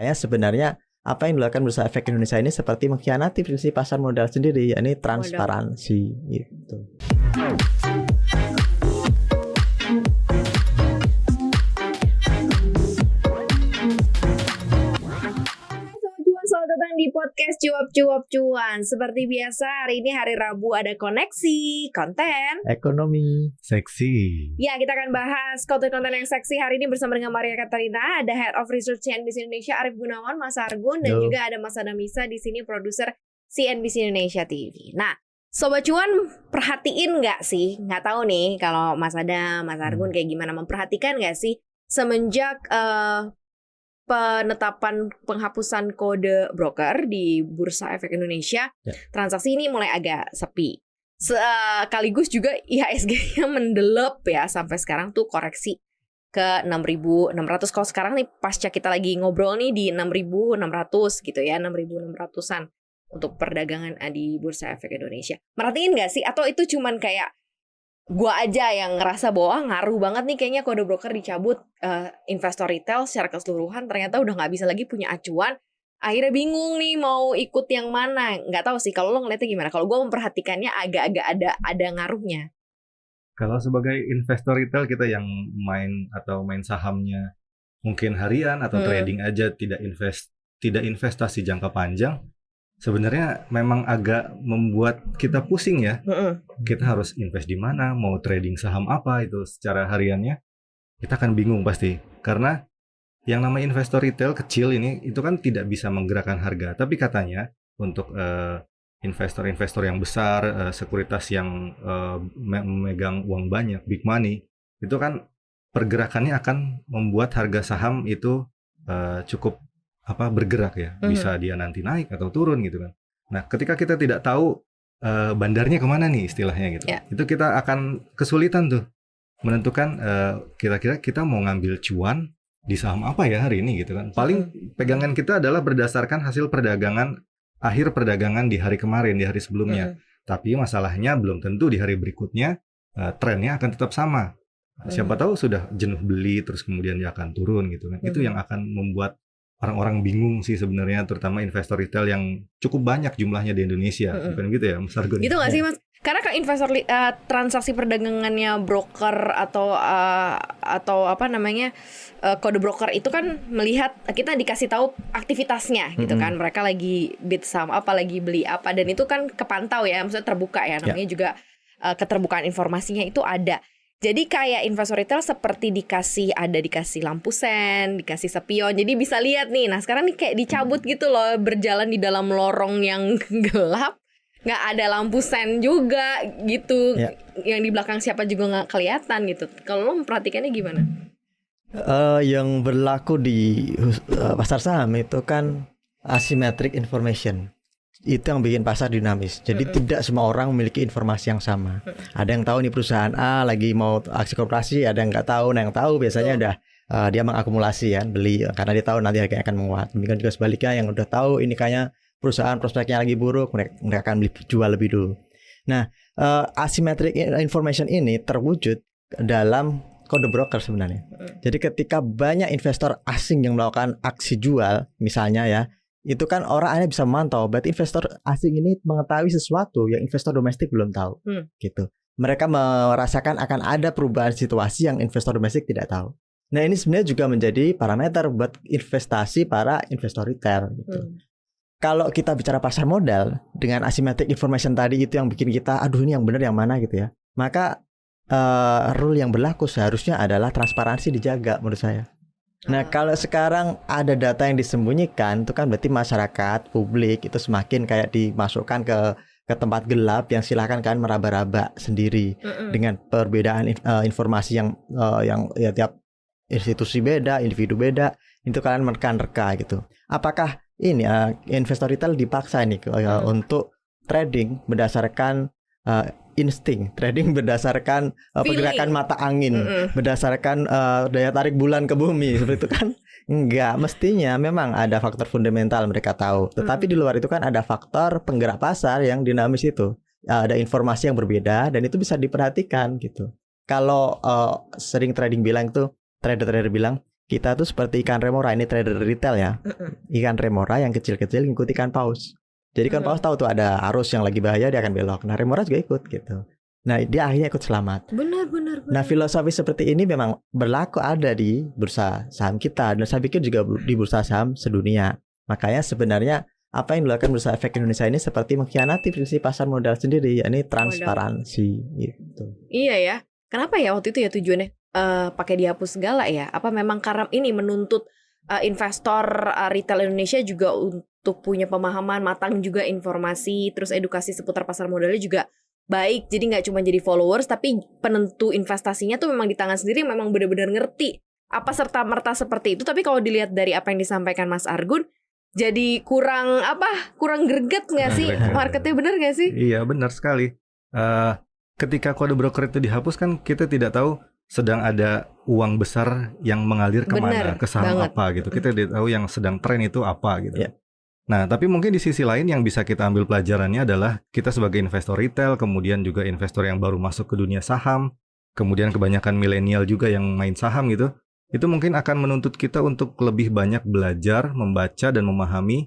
Sebenarnya apa yang dilakukan Bursa Efek Indonesia ini seperti mengkhianati prinsip pasar modal sendiri, yakni transparansi gitu. Selamat datang di podcast Cuap Cuan. Seperti biasa, hari ini hari Rabu ada koneksi, konten, ekonomi, seksi. Ya, kita akan bahas konten-konten yang seksi hari ini bersama dengan Maria Katarina, ada Head of Research CNBC Indonesia Arief Gunawan, Mas Argun, dan juga ada Mas Adamisa di sini, produser CNBC Indonesia TV. Nah, Sobat Cuan perhatiin nggak sih? Nggak tahu nih kalau Mas Adam, Mas Argun kayak gimana, memperhatikan nggak sih semenjak penetapan penghapusan kode broker di Bursa Efek Indonesia, transaksi ini mulai agak sepi. Sekaligus juga IHSG-nya mendelep ya, sampai sekarang tuh koreksi ke 6.600. Kalau sekarang nih pasca kita lagi ngobrol nih di 6.600 gitu ya, 6.600-an untuk perdagangan di Bursa Efek Indonesia. Merhatiin nggak sih? Atau itu cuman kayak gua aja yang ngerasa bahwa ngaruh banget nih kayaknya kode broker dicabut, investor retail secara keseluruhan ternyata udah nggak bisa lagi punya acuan, akhirnya bingung nih mau ikut yang mana. Nggak tahu sih kalau lo ngeliatnya gimana. Kalau gua memperhatikannya agak-agak ada ngaruhnya. Kalau sebagai investor retail kita yang main sahamnya mungkin harian atau trading aja, tidak investasi jangka panjang, sebenarnya memang agak membuat kita pusing ya. Kita harus invest di mana, mau trading saham apa itu secara hariannya, kita akan bingung pasti. Karena yang namanya investor retail kecil ini itu kan tidak bisa menggerakkan harga. Tapi katanya untuk investor-investor yang besar, sekuritas yang memegang uang banyak, big money, itu kan pergerakannya akan membuat harga saham itu cukup bergerak ya, bisa dia nanti naik atau turun gitu kan. Nah, ketika kita tidak tahu bandarnya kemana nih istilahnya gitu, itu kita akan kesulitan tuh menentukan kira-kira kita mau ngambil cuan di saham apa ya hari ini gitu kan. Paling pegangan kita adalah berdasarkan hasil akhir perdagangan di hari kemarin, di hari sebelumnya. Tapi masalahnya belum tentu di hari berikutnya trennya akan tetap sama. Siapa tahu sudah jenuh beli terus kemudian dia akan turun gitu kan. Itu yang akan membuat orang-orang bingung sih sebenarnya, terutama investor retail yang cukup banyak jumlahnya di Indonesia. Bukan gitu ya Mas Argun? Gitu nggak sih Mas? Karena ke investor transaksi perdagangannya broker atau apa namanya kode broker itu kan melihat kita dikasih tahu aktivitasnya gitu kan, mereka lagi bid saham apa, lagi beli apa, dan itu kan kepantau ya, maksudnya terbuka ya, namanya juga keterbukaan informasinya itu ada. Jadi kayak investor retail seperti dikasih lampu sen, dikasih spion, jadi bisa lihat nih. Nah sekarang nih kayak dicabut gitu loh, berjalan di dalam lorong yang gelap, nggak ada lampu sen juga gitu, yang di belakang siapa juga nggak kelihatan gitu. Kalau lo memperhatikannya gimana? Yang berlaku di pasar saham itu kan asymmetric information. Itu yang bikin pasar dinamis. Jadi tidak semua orang memiliki informasi yang sama. Ada yang tahu nih perusahaan A lagi mau aksi korporasi, ada yang nggak tahu. Nah yang tahu biasanya udah dia mengakumulasi ya, beli karena dia tahu nanti harganya akan menguat. Demikian juga sebaliknya yang udah tahu ini kayaknya perusahaan prospeknya lagi buruk, mereka akan jual lebih dulu. Nah asymmetric information ini terwujud dalam kode broker sebenarnya. Jadi ketika banyak investor asing yang melakukan aksi jual misalnya ya, itu kan orang hanya bisa memantau, berarti investor asing ini mengetahui sesuatu yang investor domestik belum tahu, gitu. Mereka merasakan akan ada perubahan situasi yang investor domestik tidak tahu. Nah ini sebenarnya juga menjadi parameter buat investasi para investor retail, gitu. Kalau kita bicara pasar modal dengan asymmetric information tadi itu yang bikin kita, aduh ini yang benar yang mana gitu ya. Maka rule yang berlaku seharusnya adalah transparansi dijaga menurut saya. Nah kalau sekarang ada data yang disembunyikan, itu kan berarti masyarakat, publik itu semakin kayak dimasukkan ke tempat gelap yang silakan kan meraba-raba sendiri dengan perbedaan informasi yang ya tiap institusi beda, individu beda, itu kalian mereka gitu. Apakah ini investor retail dipaksa ini untuk trading berdasarkan insting, trading berdasarkan pergerakan mata angin, berdasarkan daya tarik bulan ke bumi, seperti itu kan? Enggak, mestinya memang ada faktor fundamental mereka tahu. Tetapi di luar itu kan ada faktor penggerak pasar yang dinamis itu. Ada informasi yang berbeda dan itu bisa diperhatikan gitu. Kalau sering trading bilang tuh, trader-trader bilang kita tuh seperti ikan remora, ini trader retail ya. Ikan remora yang kecil-kecil ngikut ikan paus. Jadi kan paus tahu tuh ada arus yang lagi bahaya, dia akan belok. Nah remora juga ikut gitu. Nah dia akhirnya ikut selamat. Benar. Nah filosofi seperti ini memang berlaku ada di bursa saham kita. Dan saya pikir juga di bursa saham sedunia. Makanya sebenarnya apa yang dilakukan Bursa Efek Indonesia ini seperti mengkhianati prinsip pasar modal sendiri, yakni transparansi gitu. Iya ya. Kenapa ya waktu itu ya tujuannya pakai dihapus segala ya? Apa memang karena ini menuntut investor retail Indonesia juga untuk punya pemahaman matang juga informasi, terus edukasi seputar pasar modalnya juga baik. Jadi nggak cuma jadi followers, tapi penentu investasinya tuh memang di tangan sendiri, memang benar-benar ngerti. Apa serta-merta seperti itu? Tapi kalau dilihat dari apa yang disampaikan Mas Argun, jadi kurang greget nggak sih marketnya, benar nggak sih? Iya benar sekali. Ketika kode broker itu dihapus kan kita tidak tahu sedang ada uang besar yang mengalir kemana, ke saham banget. apa gitu. Kita tidak tahu yang sedang tren itu apa gitu. Yeah. Nah tapi mungkin di sisi lain yang bisa kita ambil pelajarannya adalah kita sebagai investor retail, kemudian juga investor yang baru masuk ke dunia saham, kemudian kebanyakan milenial juga yang main saham gitu. Itu mungkin akan menuntut kita untuk lebih banyak belajar, membaca dan memahami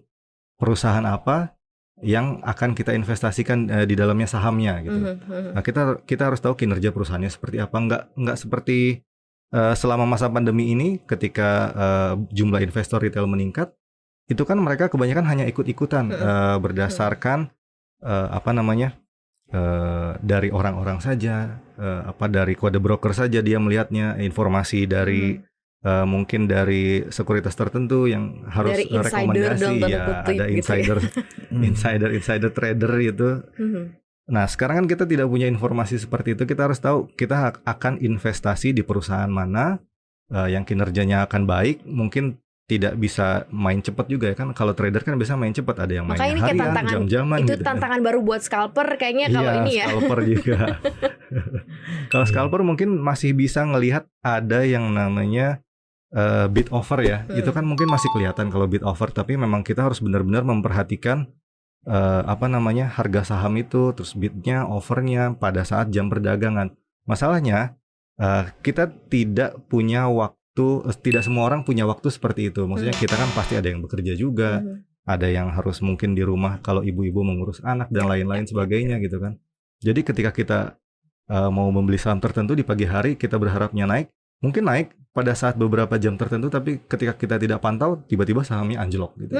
perusahaan apa yang akan kita investasikan di dalamnya sahamnya gitu. Nah kita harus tahu kinerja perusahaannya seperti apa. Nggak seperti selama masa pandemi ini ketika jumlah investor retail meningkat, itu kan mereka kebanyakan hanya ikut-ikutan berdasarkan dari orang-orang saja, dari kode broker saja dia melihatnya, informasi dari mungkin dari sekuritas tertentu yang harus dari rekomendasi ya, ada insider, gitu ya. insider trader itu. Nah sekarang kan kita tidak punya informasi seperti itu. Kita harus tahu kita akan investasi di perusahaan mana yang kinerjanya akan baik. Mungkin tidak bisa main cepat juga ya kan. Kalau trader kan biasa main cepat, ada yang main harian, jam-jaman itu gitu. Tantangan baru buat scalper kayaknya kalau ini ya. Scalper juga. Kalau scalper mungkin masih bisa ngelihat ada yang namanya bid offer ya. Itu kan mungkin masih kelihatan kalau bid offer, tapi memang kita harus benar-benar memperhatikan harga saham itu, terus bidnya, offernya pada saat jam perdagangan. Masalahnya kita tidak punya waktu, tidak semua orang punya waktu seperti itu. Maksudnya kita kan pasti ada yang bekerja juga, ada yang harus mungkin di rumah kalau ibu-ibu mengurus anak dan lain-lain sebagainya gitu kan. Jadi ketika kita mau membeli saham tertentu di pagi hari, kita berharapnya naik, mungkin naik pada saat beberapa jam tertentu, tapi ketika kita tidak pantau, tiba-tiba sahamnya anjlok gitu.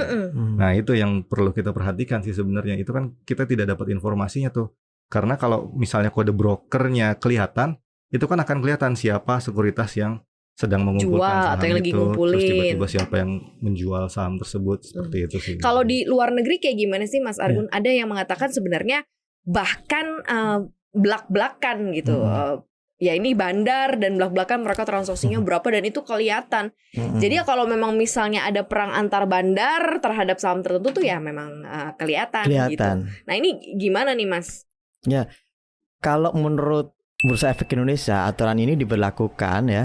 Nah itu yang perlu kita perhatikan sih sebenarnya. Itu kan kita tidak dapat informasinya tuh. Karena kalau misalnya kode brokernya kelihatan, itu kan akan kelihatan siapa sekuritas yang sedang mengumpulkan jual, saham atau yang lagi itu, ngumpulin. terus tiba-tiba siapa yang menjual saham tersebut, seperti itu sih. Kalau di luar negeri kayak gimana sih Mas Argun? Ada yang mengatakan sebenarnya bahkan belak-belakan gitu. Ya ini bandar dan belak-belakan mereka transaksinya berapa dan itu kelihatan. Jadi kalau memang misalnya ada perang antar bandar terhadap saham tertentu tuh ya memang kelihatan gitu. Nah ini gimana nih Mas? Ya, kalau menurut Bursa Efek Indonesia aturan ini diberlakukan ya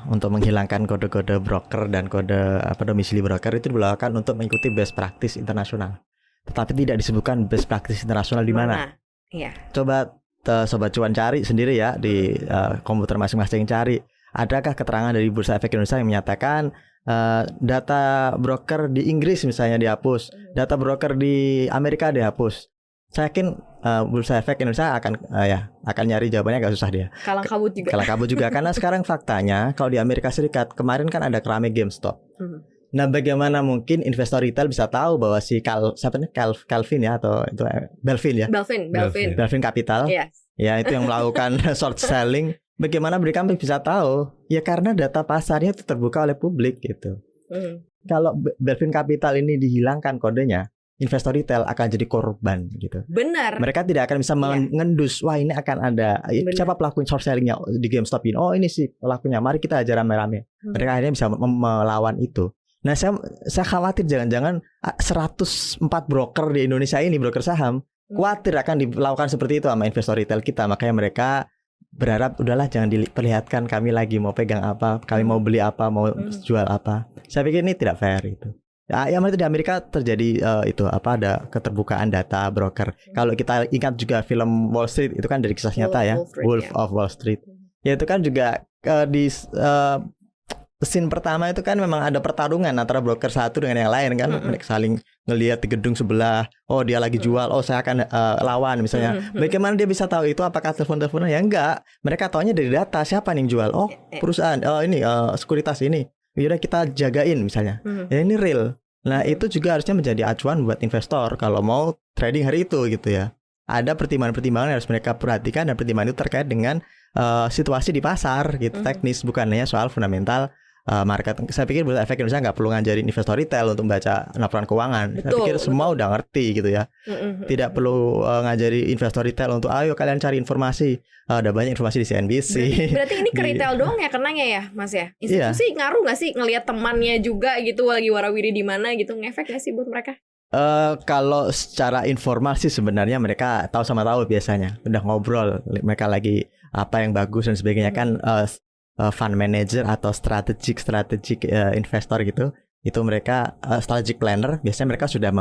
untuk menghilangkan kode-kode broker dan kode domisili broker itu diberlakukan untuk mengikuti best practice internasional. Tetapi tidak disebutkan best practice internasional di mana. Iya. Coba Sobat Cuan cari sendiri ya di komputer masing-masing, cari adakah keterangan dari Bursa Efek Indonesia yang menyatakan data broker di Inggris misalnya dihapus, data broker di Amerika dihapus. Saya yakin Bursa Efek Indonesia akan nyari jawabannya, agak susah dia. Kalang kabut juga. Karena sekarang faktanya kalau di Amerika Serikat kemarin kan ada kerame GameStop. Nah, bagaimana mungkin investor retail bisa tahu bahwa si Calvin ya, atau itu Belvin ya? Belvin Capital. Yes. Ya, itu yang melakukan short selling. Bagaimana mereka bisa tahu? Ya karena data pasarnya itu terbuka oleh publik gitu. Kalau Belvin Capital ini dihilangkan kodenya, investor retail akan jadi korban gitu. Benar. Mereka tidak akan bisa mengendus, wah ini akan ada siapa pelaku short sellingnya di GameStop ini. Oh ini sih pelakunya, mari kita ajar rame-rame. Mereka akhirnya bisa melawan itu. Nah saya khawatir jangan-jangan 104 broker di Indonesia ini, broker saham, khawatir akan dilakukan seperti itu sama investor retail kita. Makanya mereka berharap udahlah jangan diperlihatkan kami lagi mau pegang apa, kami mau beli apa, mau jual apa. Saya pikir ini tidak fair itu. Ya itu di Amerika terjadi ada keterbukaan data broker. Kalau kita ingat juga film Wall Street itu kan dari kisah nyata ya, Wolf of Wall Street. Ya itu kan juga scene pertama itu kan memang ada pertarungan antara broker satu dengan yang lain kan. Mereka saling ngelihat di gedung sebelah, oh dia lagi jual, oh saya akan lawan misalnya. Bagaimana dia bisa tahu itu? Apakah telepon-teleponan? Ya enggak, mereka taunya dari data, siapa nih yang jual, oh perusahaan, oh ini sekuritas ini, yaudah kita jagain misalnya. Ya ini real. Nah itu juga harusnya menjadi acuan buat investor kalau mau trading hari itu gitu ya. Ada pertimbangan-pertimbangan yang harus mereka perhatikan, dan pertimbangan itu terkait dengan situasi di pasar gitu, teknis, bukan hanya soal fundamental market. Saya pikir Bursa Efek Indonesia nggak perlu ngajarin investor retail untuk baca laporan keuangan. Saya pikir semua udah ngerti gitu ya. Tidak perlu ngajari investor retail untuk ayo kalian cari informasi. Ada banyak informasi di CNBC. Berarti ini ke retail doang ya kenanya ya, Mas ya? Institusi ngaruh nggak sih ngelihat temannya juga gitu lagi warawiri di mana gitu, ngefek nggak sih buat mereka? Kalau secara informal sih sebenarnya mereka tahu sama tahu biasanya. Udah ngobrol, mereka lagi apa yang bagus dan sebagainya kan. Fund manager atau strategic investor gitu, itu mereka strategic planner biasanya mereka sudah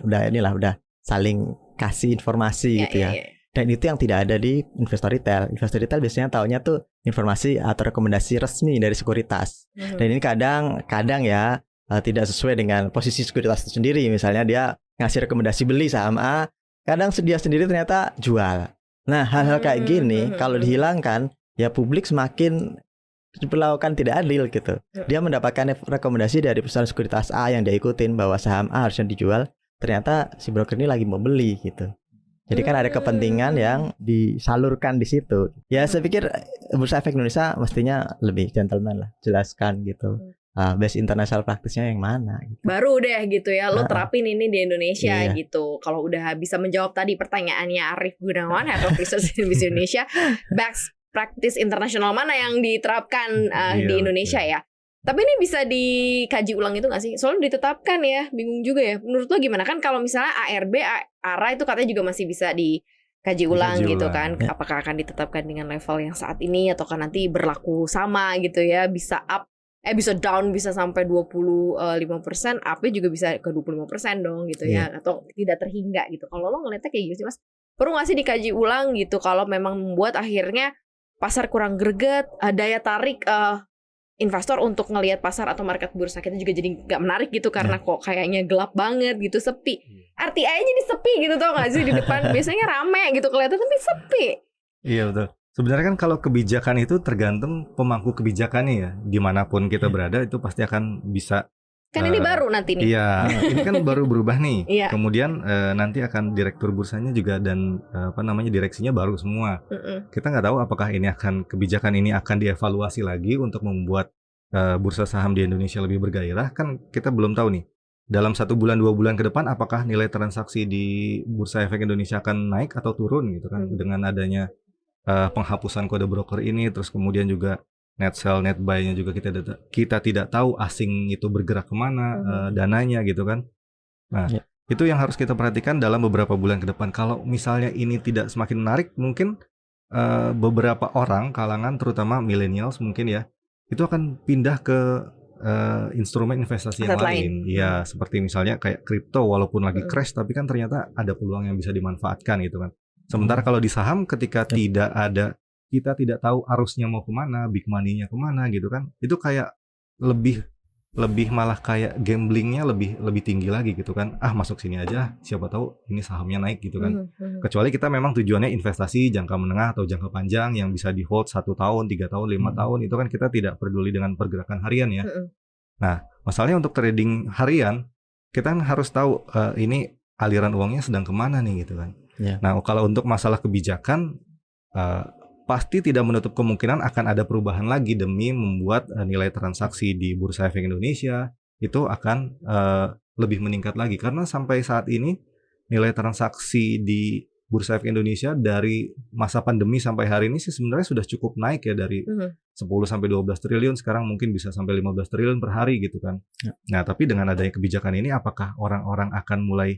udah saling kasih informasi gitu ya. Dan itu yang tidak ada di investor retail. Investor retail biasanya taunya tuh informasi atau rekomendasi resmi dari sekuritas. Dan ini kadang ya tidak sesuai dengan posisi sekuritas itu sendiri. Misalnya dia ngasih rekomendasi beli saham A, kadang dia sendiri ternyata jual. Nah hal-hal kayak gini kalau dihilangkan, ya publik semakin diperlakukan tidak adil gitu. Dia mendapatkan rekomendasi dari perusahaan sekuritas A yang dia ikutin bahwa saham A harusnya dijual, ternyata si broker ini lagi mau beli gitu. Jadi kan ada kepentingan yang disalurkan di situ. Ya saya pikir Bursa Efek Indonesia mestinya lebih gentleman lah, jelaskan gitu. Best international practice-nya yang mana gitu. Baru deh gitu ya, lo terapin ini di Indonesia gitu. Kalau udah bisa menjawab tadi pertanyaannya Arief Gunawan, Head of Research Indonesia, best practice internasional mana yang diterapkan di Indonesia ya. Tapi ini bisa dikaji ulang itu nggak sih? Soalnya ditetapkan ya, bingung juga ya. Menurut lo gimana? Kan kalau misalnya ARB, ARA itu katanya juga masih bisa dikaji ulang gitu kan. Apakah akan ditetapkan dengan level yang saat ini atau kan nanti berlaku sama gitu ya. Bisa up, bisa down, bisa sampai 25%, up-nya juga bisa ke 25% dong gitu ya. Atau tidak terhingga gitu. Kalau lo ngeliatnya kayak gitu sih Mas, perlu nggak sih dikaji ulang gitu kalau memang membuat akhirnya pasar kurang greget, daya tarik investor untuk ngelihat pasar atau market bursa kita juga jadi nggak menarik gitu karena kok kayaknya gelap banget gitu, sepi. RTI jadi sepi gitu, tau nggak sih di depan biasanya rame gitu kelihatan tapi sepi. Iya betul. Sebenarnya kan kalau kebijakan itu tergantung pemangku kebijakannya ya. Dimanapun kita berada itu pasti akan bisa. Kan ini baru nanti nih. Iya, ini kan baru berubah nih. Kemudian nanti akan direktur bursanya juga dan direksinya baru semua. Kita nggak tahu apakah kebijakan ini akan dievaluasi lagi untuk membuat bursa saham di Indonesia lebih bergairah. Kan kita belum tahu nih. Dalam 1 bulan 2 bulan ke depan apakah nilai transaksi di Bursa Efek Indonesia akan naik atau turun gitu kan dengan adanya penghapusan kode broker ini, terus kemudian juga net sell, net buy-nya juga kita tidak tahu asing itu bergerak kemana dananya gitu kan. Nah, itu yang harus kita perhatikan dalam beberapa bulan ke depan. Kalau misalnya ini tidak semakin menarik, mungkin beberapa orang kalangan terutama millennials mungkin ya, itu akan pindah ke instrumen investasi yang lain. Ya, seperti misalnya kayak kripto walaupun lagi crash tapi kan ternyata ada peluang yang bisa dimanfaatkan gitu kan. Sementara kalau di saham ketika kita tidak tahu arusnya mau kemana, big money-nya kemana gitu kan, itu kayak lebih malah kayak gamblingnya lebih tinggi lagi gitu kan. Masuk sini aja, siapa tahu ini sahamnya naik gitu kan. Kecuali kita memang tujuannya investasi jangka menengah atau jangka panjang yang bisa di hold 1 tahun, 3 tahun, 5 tahun, itu kan kita tidak peduli dengan pergerakan harian ya. Nah, masalahnya untuk trading harian kita kan harus tahu ini aliran uangnya sedang kemana nih gitu kan. Nah, kalau untuk masalah kebijakan pasti tidak menutup kemungkinan akan ada perubahan lagi demi membuat nilai transaksi di Bursa Efek Indonesia itu akan lebih meningkat lagi. Karena sampai saat ini nilai transaksi di Bursa Efek Indonesia dari masa pandemi sampai hari ini sih sebenarnya sudah cukup naik ya, dari 10 sampai 12 triliun sekarang mungkin bisa sampai 15 triliun per hari gitu kan. Nah, tapi dengan adanya kebijakan ini apakah orang-orang akan mulai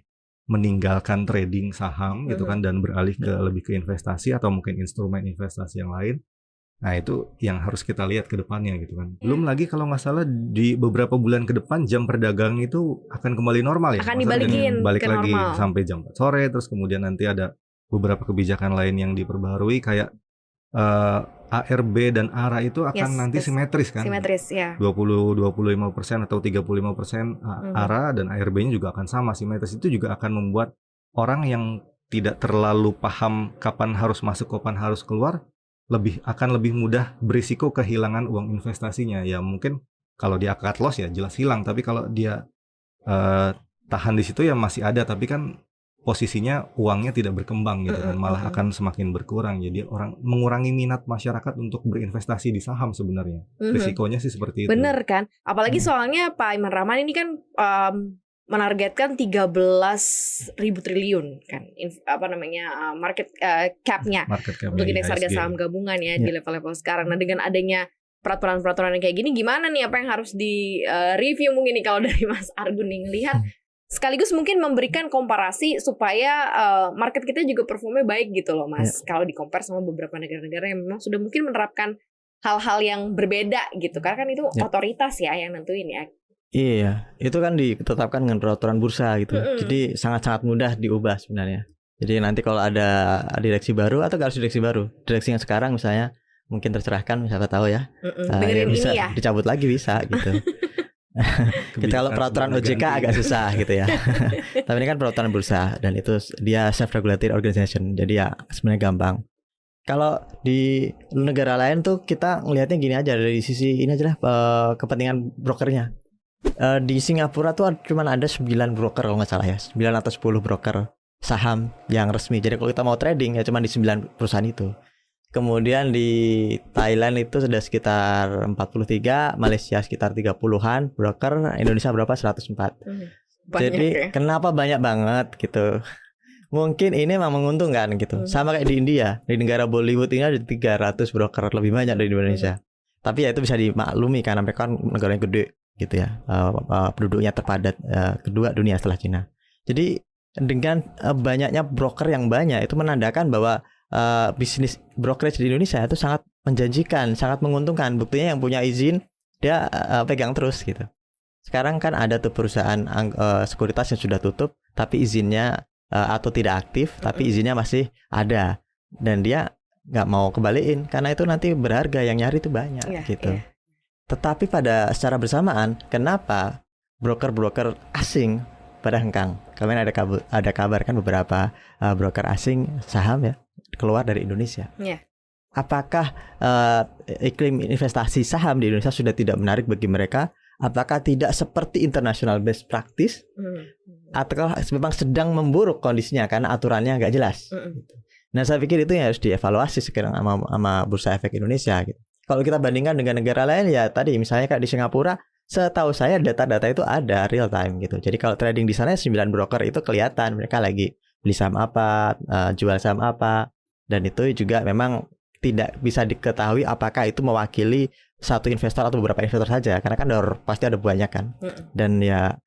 meninggalkan trading saham gitu kan dan beralih lebih ke investasi atau mungkin instrumen investasi yang lain? Nah, itu yang harus kita lihat ke depannya gitu kan. Belum lagi kalau nggak salah di beberapa bulan ke depan jam perdagang itu akan kembali normal ya. Akan dibalikin balik ke lagi normal sampai jam 4 sore, terus kemudian nanti ada beberapa kebijakan lain yang diperbaharui kayak ARB dan ARA itu akan nanti simetris kan. Simetris ya. 25% atau 35% ARA dan ARB-nya juga akan sama simetris. Itu juga akan membuat orang yang tidak terlalu paham kapan harus masuk, kapan harus keluar, akan lebih mudah berisiko kehilangan uang investasinya. Ya mungkin kalau dia cut loss ya jelas hilang, tapi kalau dia tahan di situ ya masih ada, tapi kan posisinya uangnya tidak berkembang gitu kan, malah akan semakin berkurang. Jadi orang mengurangi minat masyarakat untuk berinvestasi di saham sebenarnya. Risikonya sih seperti itu. Bener kan? Apalagi soalnya Pak Iman Rahman ini kan menargetkan 13.000 triliun kan, market cap-nya untuk indeks harga saham gabungan ya di level-level sekarang. Nah dengan adanya peraturan-peraturan yang kayak gini, gimana nih apa yang harus di review mungkin nih kalau dari Mas Argun nih ngelihat? Sekaligus mungkin memberikan komparasi supaya market kita juga performnya baik gitu loh Mas. Kalau di-compare sama beberapa negara-negara yang memang sudah mungkin menerapkan hal-hal yang berbeda gitu. Karena kan itu otoritas ya yang nentuin ya. Iya, itu kan ditetapkan dengan peraturan bursa gitu. Jadi sangat-sangat mudah diubah sebenarnya. Jadi nanti kalau ada direksi baru atau gak harus direksi baru, direksi yang sekarang misalnya mungkin tercerahkan, siapa tahu ya. Dengerin bisa ini ya. Dicabut lagi bisa gitu. Kalau peraturan OJK agak susah gitu ya. Tapi ini kan peraturan bursa dan itu dia self-regulated organization. Jadi ya sebenarnya gampang. Kalau di negara lain tuh kita ngelihatnya gini aja dari sisi ini aja lah, kepentingan brokernya. Di Singapura tuh cuma ada 9 broker kalau nggak salah ya, 9 atau 10 broker saham yang resmi. Jadi kalau kita mau trading ya cuma di 9 perusahaan itu. Kemudian di Thailand itu sudah sekitar 43, Malaysia sekitar 30-an broker, Indonesia berapa? 104. Jadi kenapa banyak banget gitu? Mungkin ini memang menguntungkan gitu. Sama kayak di India, di negara Bollywood ini ada 300 broker, lebih banyak dari Indonesia. Tapi ya itu bisa dimaklumi karena mereka kan negara yang gede gitu ya. Penduduknya terpadat, kedua dunia setelah Cina. Jadi dengan banyaknya broker yang banyak itu menandakan bahwa bisnis brokerage di Indonesia itu sangat menjanjikan, sangat menguntungkan. Buktinya yang punya izin dia pegang terus gitu. Sekarang kan ada tuh perusahaan sekuritas yang sudah tutup tapi izinnya atau tidak aktif tapi izinnya masih ada dan dia nggak mau kembaliin karena itu nanti berharga, yang nyari itu banyak gitu. Tetapi secara bersamaan kenapa broker-broker asing pada hengkang? Kemarin ada kabar kan beberapa broker asing saham ya keluar dari Indonesia. Apakah iklim investasi saham di Indonesia sudah tidak menarik bagi mereka? Apakah tidak seperti international best practice? Atau memang sedang memburuk kondisinya karena aturannya nggak jelas? Nah saya pikir itu yang harus dievaluasi sekarang sama Bursa Efek Indonesia gitu. Kalau kita bandingkan dengan negara lain ya tadi misalnya kayak di Singapura, setahu saya data-data itu ada real time gitu. Jadi kalau trading di sana 9 broker itu kelihatan mereka lagi beli saham apa, jual saham apa. Dan itu juga memang tidak bisa diketahui apakah itu mewakili satu investor atau beberapa investor saja. Karena kan pasti ada banyak kan. Dan ya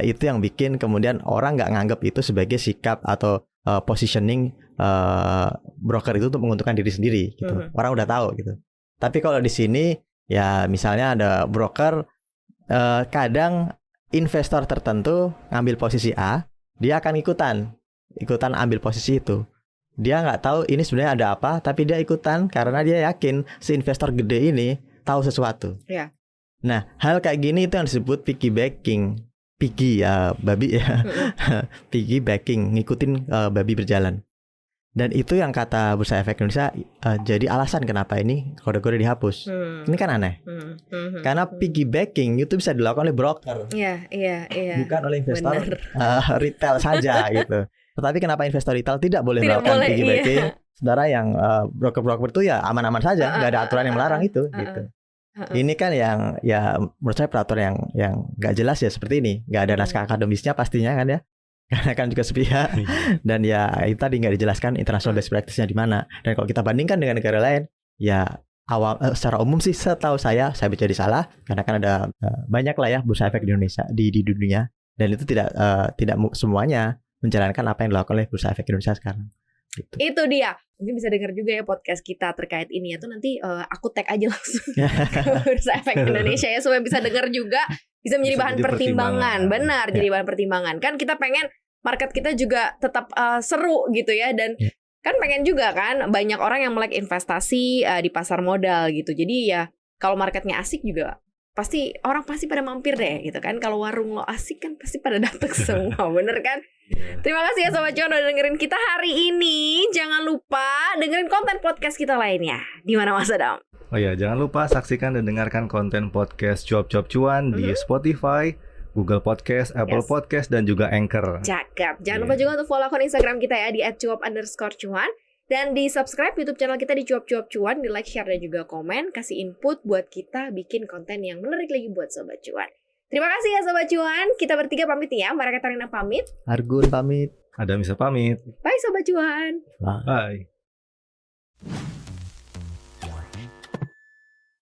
itu yang bikin kemudian orang nggak nganggap itu sebagai sikap atau positioning broker itu untuk menguntungkan diri sendiri gitu. Orang udah tahu gitu. Tapi kalau di sini ya misalnya ada broker kadang investor tertentu ngambil posisi A, dia akan ikutan ambil posisi itu. Dia nggak tahu ini sebenarnya ada apa, tapi dia ikutan karena dia yakin si investor gede ini tahu sesuatu. Nah, hal kayak gini itu yang disebut piggybacking. Piggy ya, babi ya. Piggybacking, ngikutin babi berjalan. Dan itu yang kata Bursa Efek Indonesia jadi alasan kenapa ini kode-kode dihapus. Ini kan aneh. Karena piggybacking itu bisa dilakukan oleh broker. Bukan oleh investor retail saja gitu. Tetapi kenapa investor retail tidak boleh melakukan piggybacking? Saudara yang broker-broker itu ya aman-aman saja, nggak ada aturan yang melarang itu gitu. Ini kan yang ya menurut saya peraturan yang nggak jelas ya seperti ini, nggak ada naskah akademisnya pastinya kan ya, karena kan juga sepihak dan ya itu tadi nggak dijelaskan international best practice-nya di mana. Dan kalau kita bandingkan dengan negara lain, ya secara umum sih setahu saya bisa jadi salah karena kan ada banyak lah ya bursa efek di Indonesia di dunia dan itu tidak semuanya menjalankan apa yang dilakukan oleh Bursa Efek Indonesia sekarang. Gitu. Itu dia. Mungkin bisa dengar juga ya podcast kita terkait ini atau nanti aku tag aja langsung ke Bursa Efek Indonesia ya supaya bisa dengar juga, bisa menjadi bahan pertimbangan. Benar, jadi bahan pertimbangan. Kan kita pengen market kita juga tetap seru gitu ya dan kan pengen juga kan banyak orang yang melek investasi di pasar modal gitu. Jadi ya kalau marketnya asik juga pasti orang pasti pada mampir deh gitu kan. Kalau warung lo asik kan pasti pada datang semua, bener kan? Terima kasih ya Sobat Cuan udah dengerin kita hari ini. Jangan lupa dengerin konten podcast kita lainnya. Di mana Mas Adam? Oh ya, jangan lupa saksikan dan dengarkan konten podcast Cuap-Cuap Cuan di Spotify, Google Podcast, Apple Podcast, dan juga Anchor. Cakep. Jangan lupa juga untuk follow akun Instagram kita ya di @cuap_cuan. Dan di subscribe YouTube channel kita di Cuap-Cuap Cuan. Di like, share, dan juga komen. Kasih input buat kita bikin konten yang menarik lagi buat Sobat Cuan. Terima kasih ya Sobat Cuan. Kita bertiga pamit ya. Mbak Katarina pamit. Argun pamit. Ada Misa pamit. Bye Sobat Cuan. Bye. Bye.